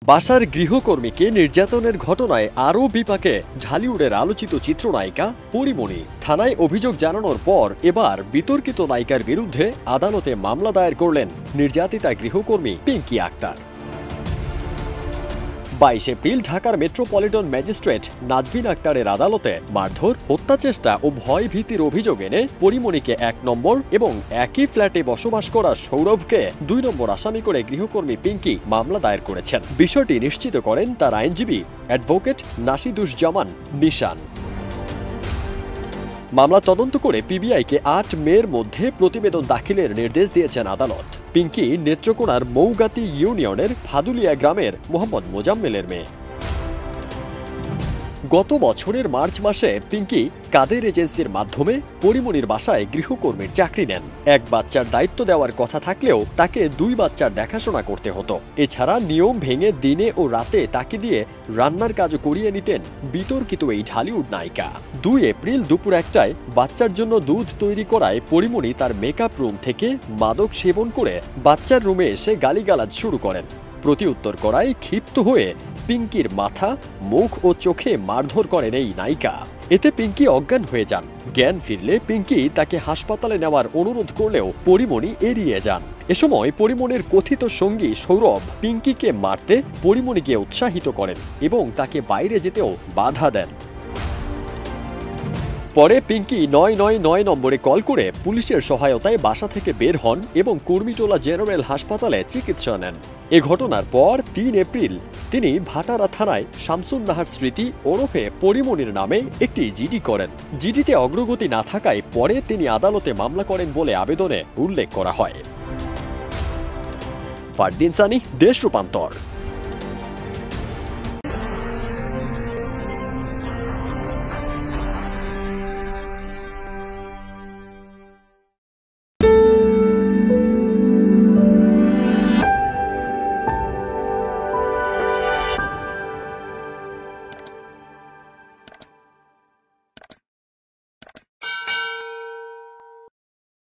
বাসার গৃহকর্মীকে নির্যাতনের ঘটনায় আরও বিপাকে ঢালিউডের আলোচিত চিত্রনায়িকা পরীমণি। থানায় অভিযোগ জানানোর পর এবার বিতর্কিত নায়িকার বিরুদ্ধে আদালতে মামলা দায়ের করলেন নির্যাতিতা গৃহকর্মী পিঙ্কি আক্তার। 22 এপ্রিল ঢাকার মেট্রোপলিটন ম্যাজিস্ট্রেট নাজবিন আক্তারের আদালতে মারধর, হত্যাচেষ্টা ও ভয়ভীতির অভিযোগ এনে পরীমণিকে 1 নম্বর এবং একই ফ্ল্যাটে বসবাস করা সৌরভকে 2 নম্বর আসামি করে গৃহকর্মী পিঙ্কি মামলা দায়ের করেছেন। বিষয়টি নিশ্চিত করেন তার আইনজীবী অ্যাডভোকেট নাসিদুজ্জামান নিশান। মামলা তদন্ত করে পিবিআইকে 8 মের মধ্যে প্রতিবেদন দাখিলের নির্দেশ দিয়েছেন আদালত। পিঙ্কি নেত্রকোনার মৌগাতি ইউনিয়নের ফাদুলিয়া গ্রামের মোহাম্মদ মোজাম্মেলের মেয়ে। গত বছরের মার্চ মাসে পিঙ্কি কাদের এজেন্সির মাধ্যমে পরীমণির বাসায় গৃহকর্মীর চাকরি নেন। 1 বাচ্চার দায়িত্ব দেওয়ার কথা থাকলেও তাকে 2 বাচ্চার দেখাশোনা করতে হতো। এছাড়া নিয়ম ভেঙে দিনে ও রাতে তাকে দিয়ে রান্নার কাজও করিয়ে নিতেন বিতর্কিত এই ঢালিউড নায়িকা। 2 এপ্রিল দুপুর 1টায় বাচ্চার জন্য দুধ তৈরি করায় পরীমণি তার মেকআপ রুম থেকে মাদক সেবন করে বাচ্চার রুমে এসে গালিগালাজ শুরু করেন। প্রতিউত্তর করায় ক্ষিপ্ত হয়ে পিঙ্কির মাথা, মুখ ও চোখে মারধর করেন এই নায়িকা। এতে পিঙ্কি অজ্ঞান হয়ে যান। জ্ঞান ফিরলে পিঙ্কি তাকে হাসপাতালে নেওয়ার অনুরোধ করলেও পরীমণি এড়িয়ে যান। এ সময় পরীমণির কথিত সঙ্গী সৌরভ পিঙ্কিকে মারতে পরীমণিকে উৎসাহিত করেন এবং তাকে বাইরে যেতেও বাধা দেন। পরে পিঙ্কি 999 নম্বরে কল করে পুলিশের সহায়তায় বাসা থেকে বের হন এবং কুর্মিটোলা জেনারেল হাসপাতালে চিকিৎসা নেন। এ ঘটনার পর 3 এপ্রিল তিনি ভাটারা থানায় শামসুন নাহার স্মৃতি ওরফে পরীমণির নামে একটি জিডি করেন। জিডিতে অগ্রগতি না থাকায় পরে তিনি আদালতে মামলা করেন বলে আবেদনে উল্লেখ করা হয়। ফারদিন সানি, দেশ রূপান্তর।